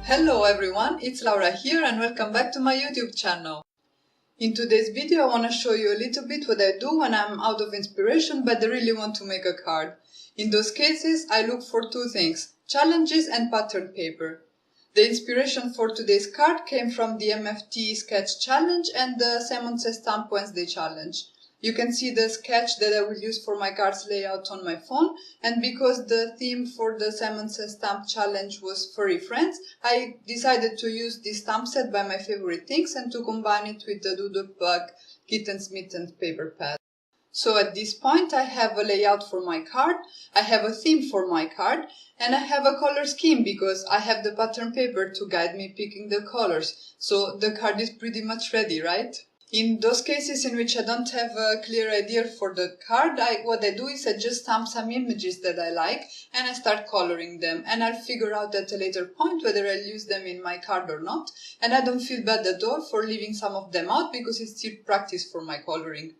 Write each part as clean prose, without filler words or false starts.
Hello everyone, it's Laura here and welcome back to my YouTube channel. In today's video I want to show you a little bit what I do when I'm out of inspiration but I really want to make a card. In those cases I look for two things, challenges and pattern paper. The inspiration for today's card came from the MFT sketch challenge and the Simon Says Stamp Wednesday challenge. You can see the sketch that I will use for my cards layout on my phone, and because the theme for the Simon Says Stamp challenge was furry friends, I decided to use this stamp set by My Favorite Things and to combine it with the Doodle Bug Kittens Mittens paper pad. So at this point I have a layout for my card, I have a theme for my card, and I have a color scheme because I have the pattern paper to guide me picking the colors. So the card is pretty much ready, right? In those cases in which I don't have a clear idea for the card, what I do is I just stamp some images that I like and I start coloring them, and I'll figure out at a later point whether I'll use them in my card or not, and I don't feel bad at all for leaving some of them out because it's still practice for my coloring.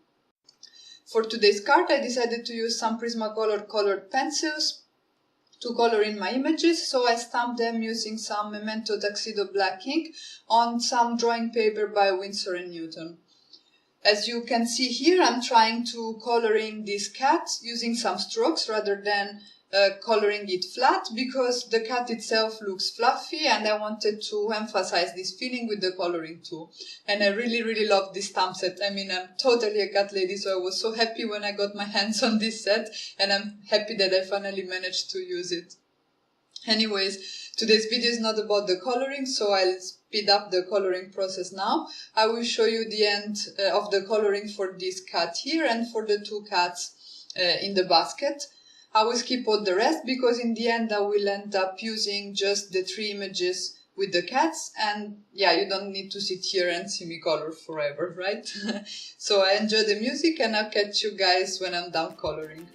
For today's card I decided to use some Prismacolor colored pencils to color in my images, so I stamped them using some Memento Tuxedo black ink on some drawing paper by Winsor & Newton. As you can see here, I'm trying to color in this cat using some strokes rather than coloring it flat because the cat itself looks fluffy and I wanted to emphasize this feeling with the coloring too. And I really love this stamp set. I mean, I'm totally a cat lady, so I was so happy when I got my hands on this set and I'm happy that I finally managed to use it. Anyways, today's video is not about the coloring, so I'll speed up the coloring process now. I will show you the end of the coloring for this cat here and for the two cats in the basket. I will skip all the rest because in the end I will end up using just the three images with the cats, and yeah, you don't need to sit here and see me color forever, right? So I enjoy the music and I'll catch you guys when I'm done coloring.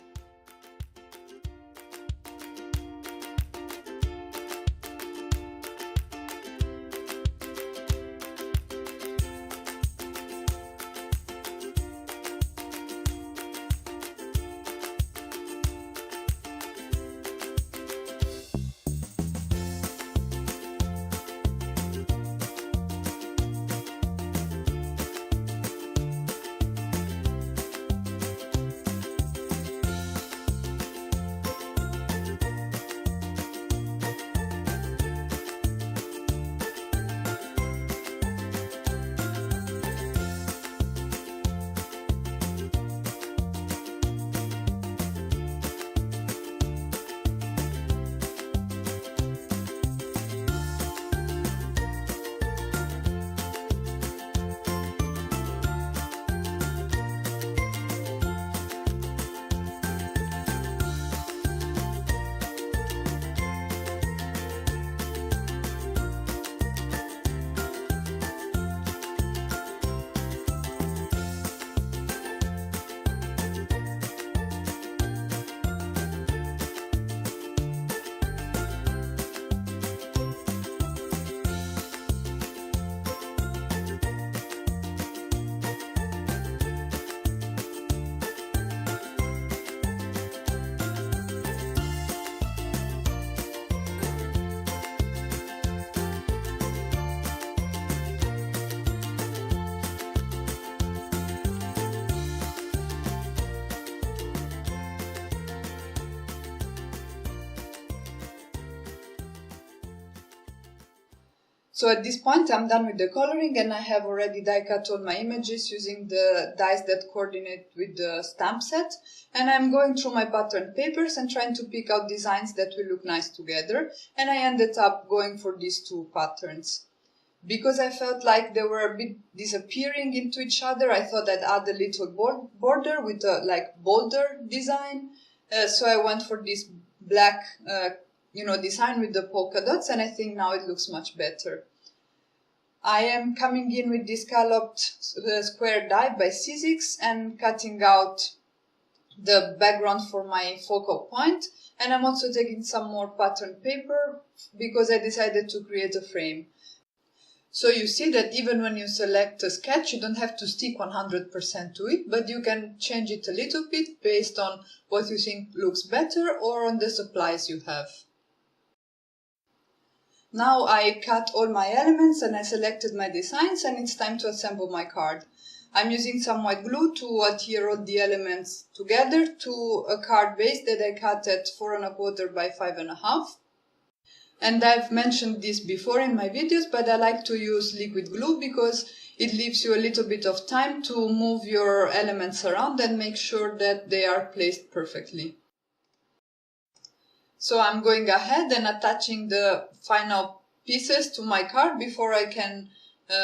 So at this point I'm done with the coloring and I have already die cut all my images using the dies that coordinate with the stamp set, and I'm going through my pattern papers and trying to pick out designs that will look nice together, and I ended up going for these two patterns. Because I felt like they were a bit disappearing into each other, I thought I'd add a little border with a bolder design, so I went for this black design with the polka dots, and I think now it looks much better. I am coming in with this scalloped square die by Sizzix and cutting out the background for my focal point, and I'm also taking some more pattern paper because I decided to create a frame. So you see that even when you select a sketch, you don't have to stick 100% to it, but you can change it a little bit based on what you think looks better or on the supplies you have. Now I cut all my elements and I selected my designs, and it's time to assemble my card. I'm using some white glue to adhere all the elements together to a card base that I cut at 4 1/4 by 5 1/2. And I've mentioned this before in my videos, but I like to use liquid glue because it leaves you a little bit of time to move your elements around and make sure that they are placed perfectly. So I'm going ahead and attaching the final pieces to my card before I can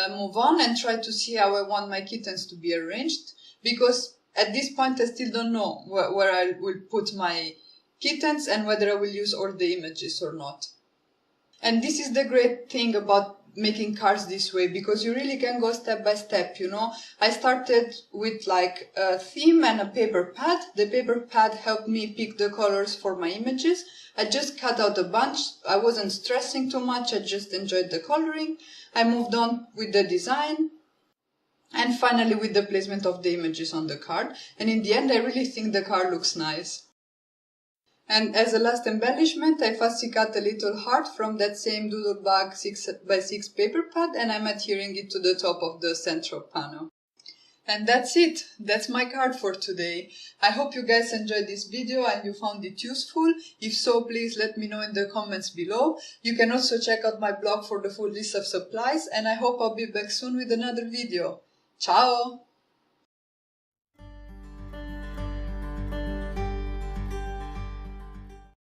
move on and try to see how I want my kittens to be arranged, because at this point I still don't know where I will put my kittens and whether I will use all the images or not. And this is the great thing about making cards this way, because you really can go step by step, you know. I started with like a theme and a paper pad. The paper pad helped me pick the colors for my images. I just cut out a bunch. I wasn't stressing too much. I just enjoyed the coloring. I moved on with the design and finally with the placement of the images on the card. And in the end, I really think the card looks nice. And as a last embellishment, I fussy cut a little heart from that same doodle bag 6x6 paper pad, and I'm adhering it to the top of the central panel. And that's it. That's my card for today. I hope you guys enjoyed this video and you found it useful. If so, please let me know in the comments below. You can also check out my blog for the full list of supplies, and I hope I'll be back soon with another video. Ciao!